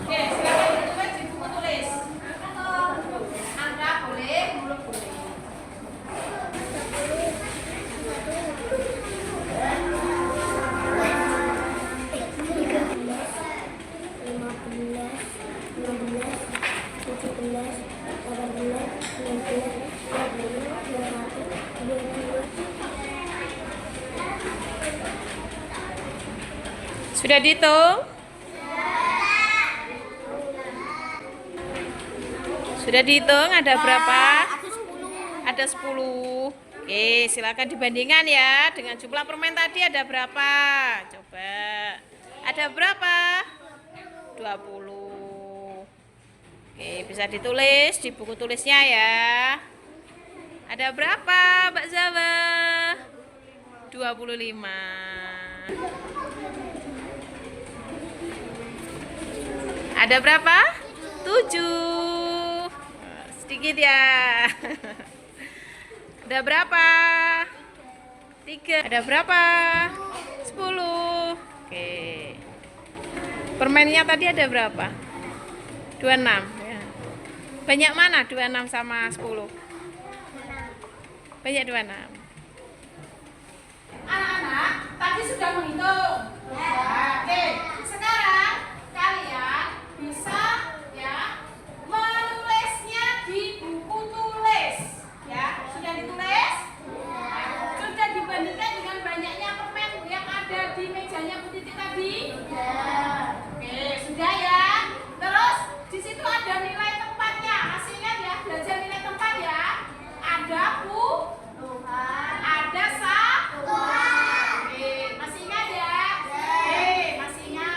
Oke, silakan ditulis di buku tulis. Angka boleh, huruf boleh. Sudah dihitung? Sudah dihitung ada berapa? Ada 10. Oke, silakan dibandingkan ya dengan jumlah permen tadi ada berapa? Coba. Ada berapa? 20. Oke, bisa ditulis di buku tulisnya ya. Ada berapa, Mbak Zawa? 25. Ada berapa? 7. Sedikit ya. Ada berapa? 3. Ada berapa? 10. Oke. Permennya tadi ada berapa? 26 ya. Banyak mana 26 sama 10? Banyak 26. Anak-anak, tadi sudah menghitung. Oke, sekarang kalian bisa ya menulisnya di buku tulis. Ya, sudah ditulis? Sudah dibandingkan dengan banyaknya permen yang ada di mejanya Bu Titi tadi? Oke, sudah ya. Terus di situ ada nilai tempatnya. Masih ingat ya, belajar nilai tempat ya. Ada ada satuan. Oke, masih ingat ya? Oke, masih ingat.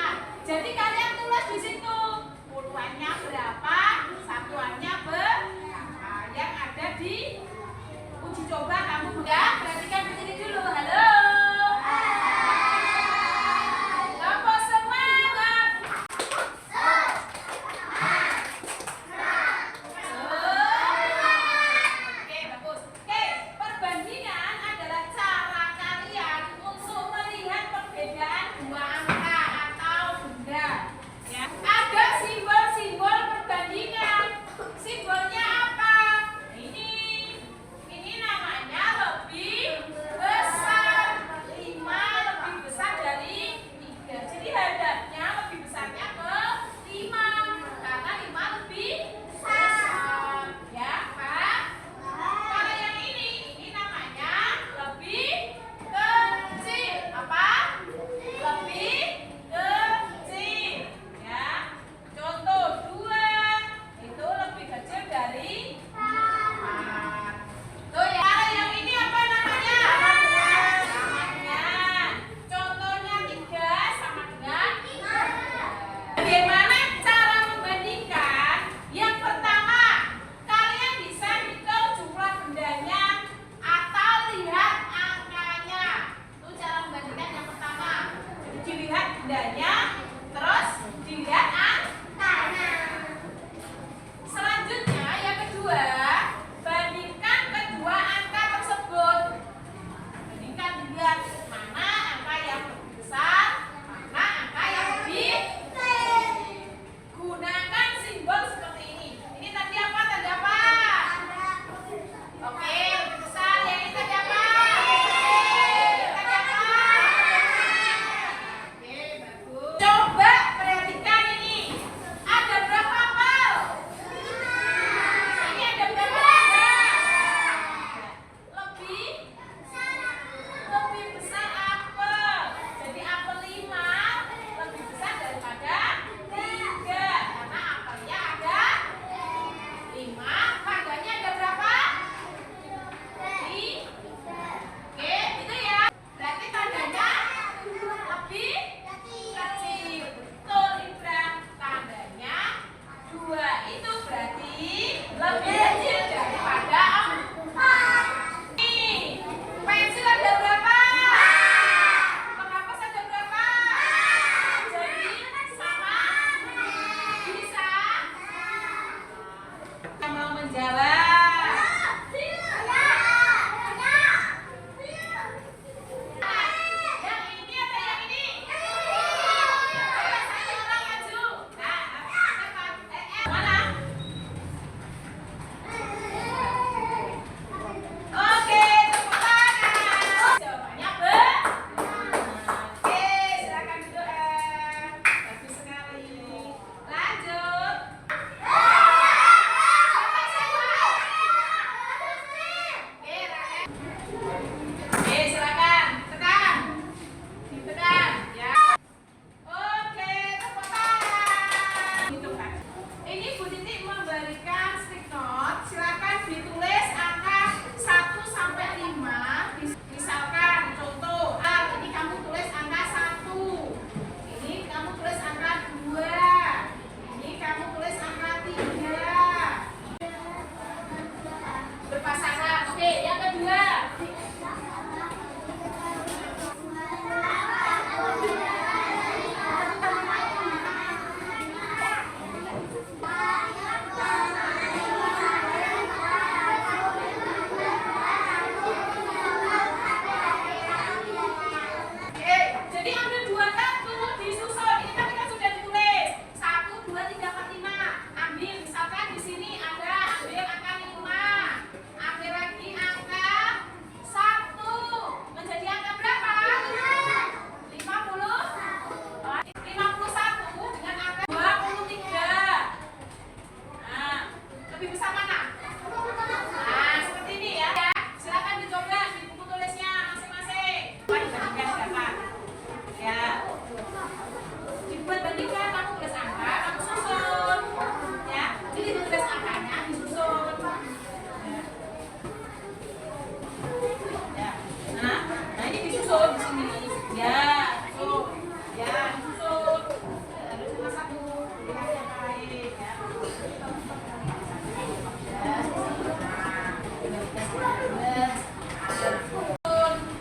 Baik, ya.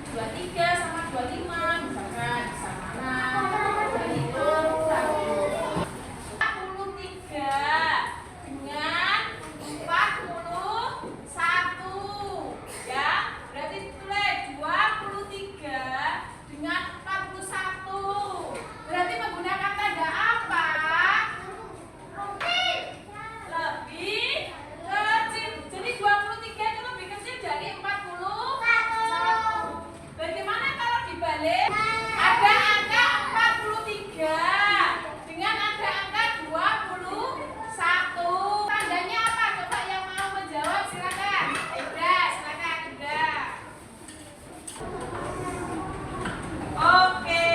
23 sama 25 misalkan bisa mana? Hitung 43 dengan 41, ya. Berarti tulis 23 dengan 41. Berarti menggunakan tanda apa? Lebih kecil. Jadi 23 itu lebih kecil dari 41. Bagaimana kalau dibalik? Ada angka 43 dengan ada angka 21. Tandanya apa? Coba yang mau menjawab silakan. Ibra, silakan Ibra. Oke.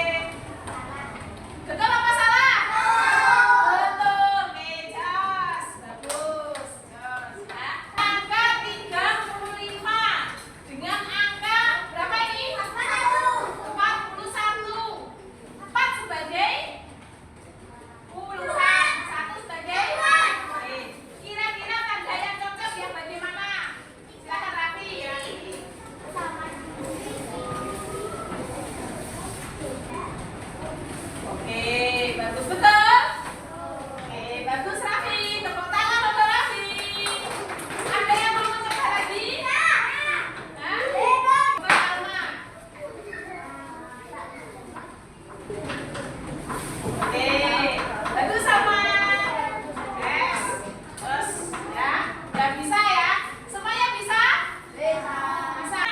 Betul apa salah? Betul. Oke, jos. Bagus. Jos, ya. Angka 35 dengan angka berapa ini? 41. 4 sebagai puluhan, 1 sebagai oke. Kira-kira tanda yang cocok yang bagaimana? Silakan Raffi ya. Oke, bagus betul. Oke, bagus Raffi. Tepuk tangan untuk Raffi. Ada yang mau mencoba lagi? Hah? Coba Alma. Oke, bagus sama. Yes. Terus ya, udah bisa ya? Semuanya bisa? Bisa. Bisa.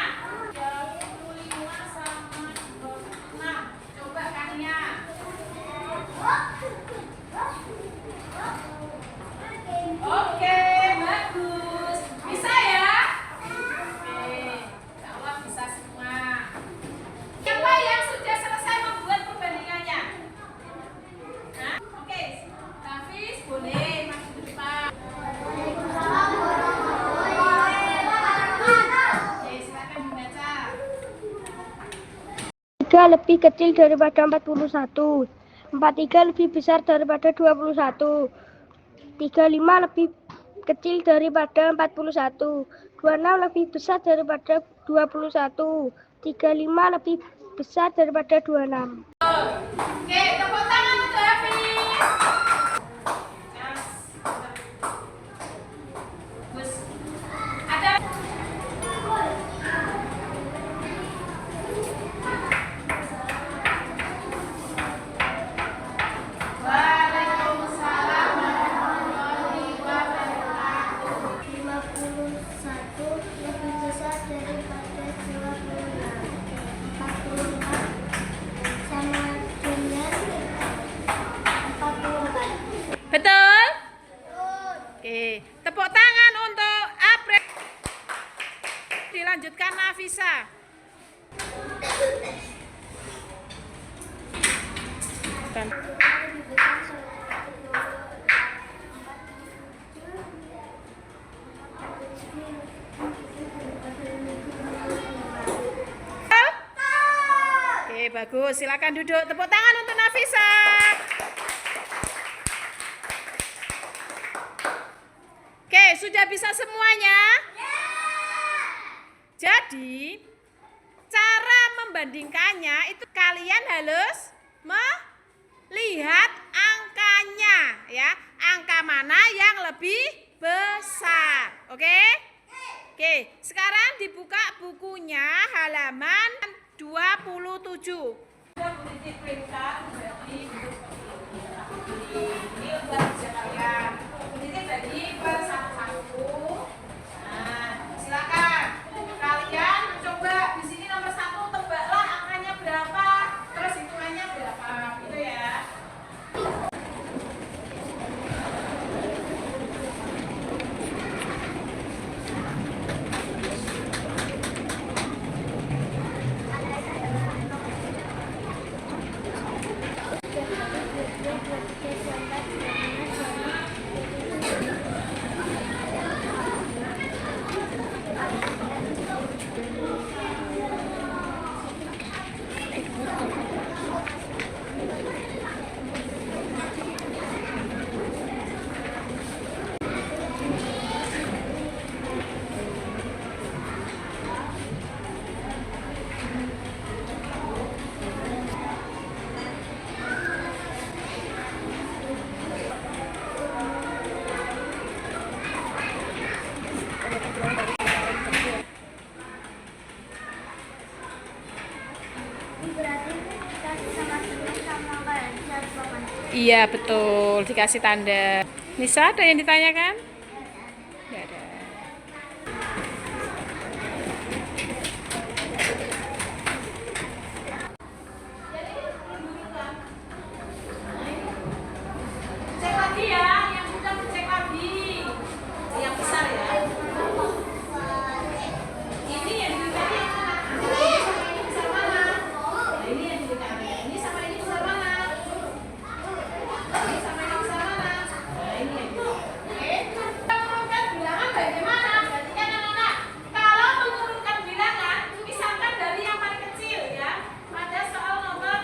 35 sama 26. Coba kalinya. Oke, bagus. Bisa ya? Oke, insya Allah bisa semua. Siapa yang sudah selesai membuat perbandingannya? Nah, oke, Hafiz boleh maju ke depan. Oke, silakan dibaca. 3 lebih kecil daripada 41. 43 lebih besar daripada 21. 35 lebih kecil daripada 41. 26 lebih besar daripada 21. 35 lebih besar daripada 26. Oke, tepuk tangan untuk Hafiz. Yes. Bagus. Ada Waalaikumsalam warahmatullahi wabarakatuh. 51 lebih besar daripada 26. 45 sama dengan 44. betul? Oke, tepuk tangan untuk April. Dilanjutkan Nafisa. Lebih besar Oke, bagus. Silakan duduk. Tepuk tangan untuk Nafisa. Oke, sudah bisa semuanya? Jadi, cara membandingkannya itu kalian harus melihat angkanya, ya. Angka mana yang lebih besar. Oke? Oke, sekarang dibuka bukunya halaman 27. Ini buat kalian. Ini bagi per satu-satu. Nah, silakan. Kalian coba di sini nomor 1 tebaklah angkanya berapa, terus hitungannya berapa, gitu ya. Iya, betul. Dikasih tanda. Nisa, ada yang ditanyakan? Nggak ada. Cek lagi ya, yang sudah dicek lagi. Yang besar ya. Ini yang dicari yang mana? Ini besar mana? Nah, ini yang dicari. Ini sama ini besar mana? Ini sama ini besar mana? Nah, ini yang dicari. Oke. Kita menurunkan bilangan bagaimana? Perhatikan anak-anak. Kalau menurunkan bilangan, misalkan dari yang paling kecil ya. Pada soal nomor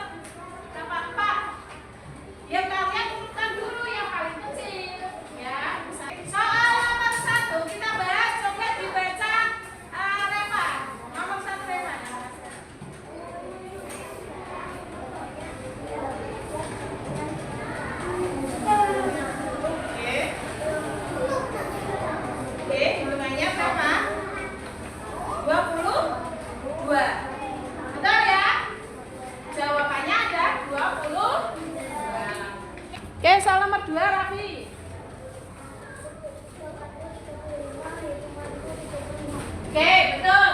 berapa? 4. Ya kalian urutkan dulu yang paling kecil ya. Soal nomor 1 kita bahas, coba dibaca Rema. Nomor 1 Rema. Oke, hitungannya berapa? 22. Betul ya? Jawabannya ada 22. Oke, soal nomor 2 Raffi. Oke, betul.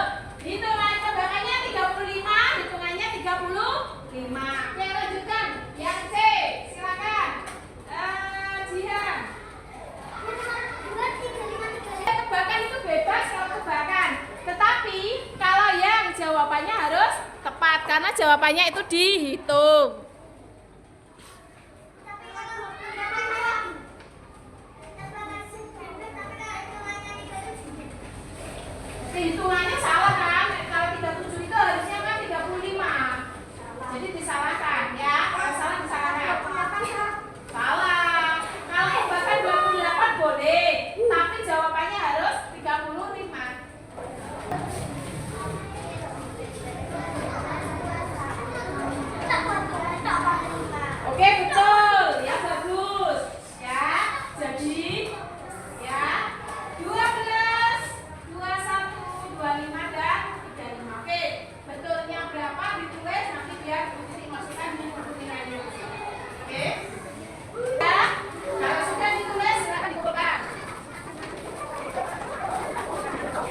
Hitungan kebakarannya 35, hitungannya 35. Oke, lanjutkan. Yang C, silakan. Jihan. Tebakan itu bebas kalau tebakan. Tetapi kalau yang jawabannya harus tepat karena jawabannya itu dihitung. Hitungannya salah kan? Kalau 37 itu harusnya kan 35. Jadi disalahkan ya. Kalau salah disalahkan. Salah. Kalau tebakan 28 boleh, tapi jawabannya harus 35. Oke, betul. Ya bagus. Ya. Jadi ya 12, 21, 25 dan 35. Oke, betulnya berapa ditulis nanti biar Bu Titi masukkan di buku nilainya. Oke. Ya. Kalau sudah ditulis silakan dikumpulkan.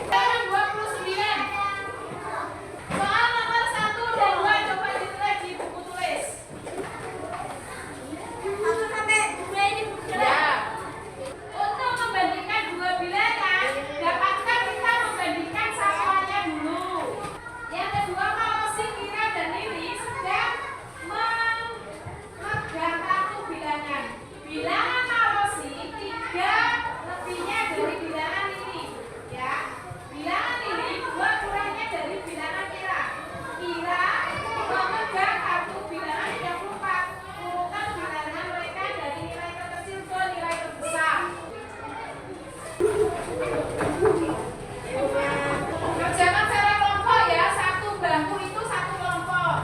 Sekarang 29. Soal nomor 1 dan 2 coba ditulis di buku tulis. Ya. Untuk membandingkan dua bilangan, dapatkan kita membandingkan satuannya dulu. Yang kedua, kalau si Kira dan Lili sedang memegang kartu bilangan. Bilangan kalau si 3 lebihnya dari bilangan Lili. Ya. Bilangan Lili 2 kurangnya dari bilangan Kira. Kira memegang kartu bilangan 34. Urutkan bilangan mereka dari nilai terkecil ke nilai terbesar. Kerjakan secara kelompok ya, satu bangku itu satu kelompok.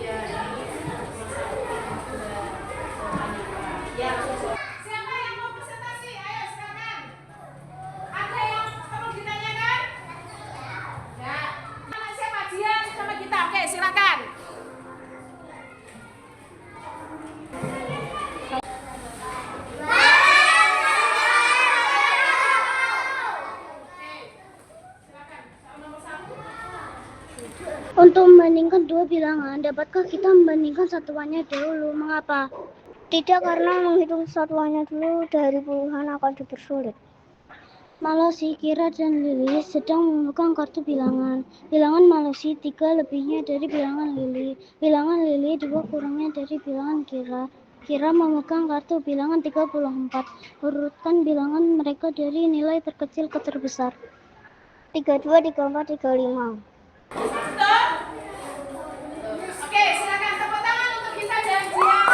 Ya, siapa yang mau presentasi? Ayo silakan. Ada yang perlu ditanyakan? Ya. Siapa Jihan sama kita? Oke, silakan. Untuk membandingkan dua bilangan, dapatkah kita membandingkan satuannya dahulu? Mengapa? Tidak, karena menghitung satuannya dulu dari puluhan akan dipersulit. Malosi, Kira, dan Lili sedang memegang kartu bilangan. Bilangan Malosi 3 lebihnya dari bilangan Lili. Bilangan Lili 2 kurangnya dari bilangan Kira. Kira memegang kartu bilangan 34. Urutkan bilangan mereka dari nilai terkecil ke terbesar. 32, 34, 35. Betul? Oke, silakan tepuk tangan untuk kita dan Jihan.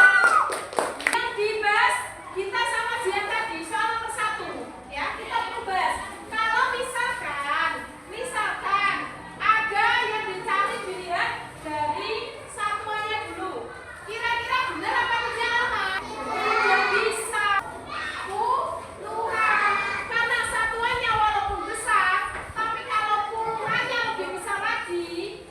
Yang dibahas kita sama Jihan tadi soal nomor 1 ya, kita mau bahas. Kalau misalkan ada yang dicari dilihat dari satuannya dulu. Kira-kira benar apa tidak? Tidak bisa. Puluhan. Karena satuannya walaupun besar, tapi kalau puluhannya lebih besar lagi,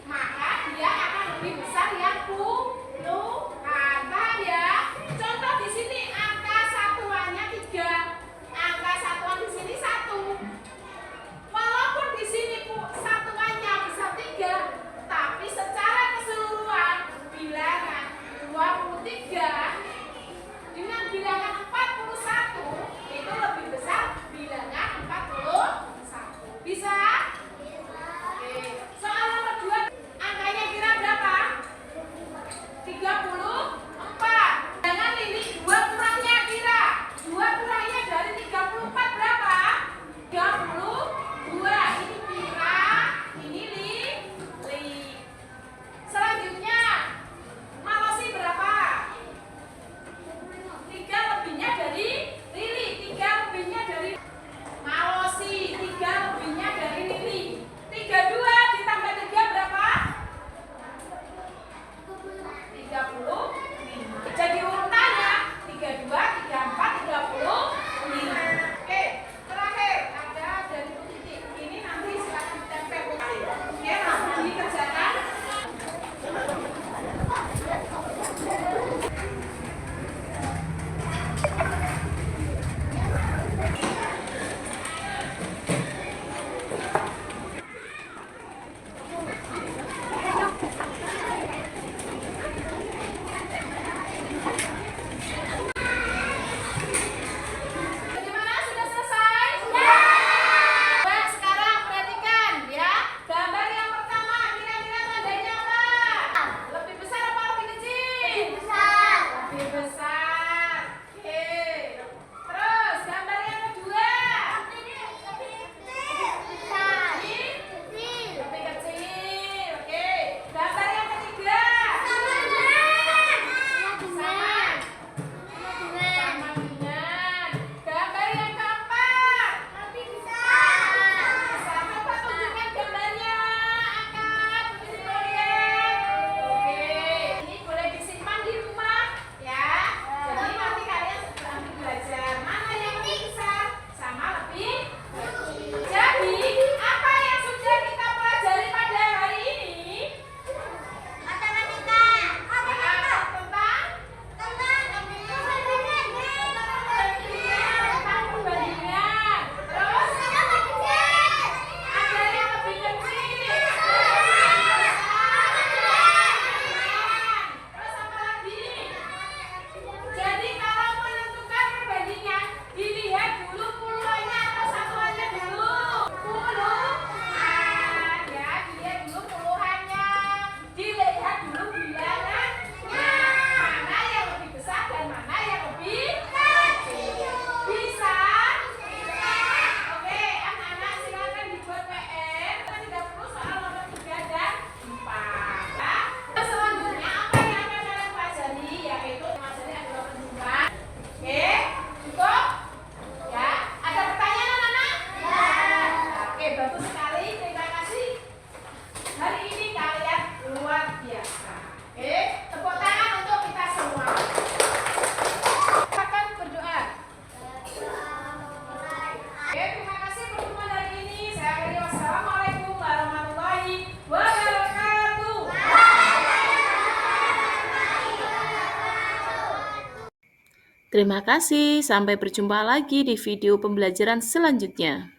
Terima kasih, sampai berjumpa lagi di video pembelajaran selanjutnya.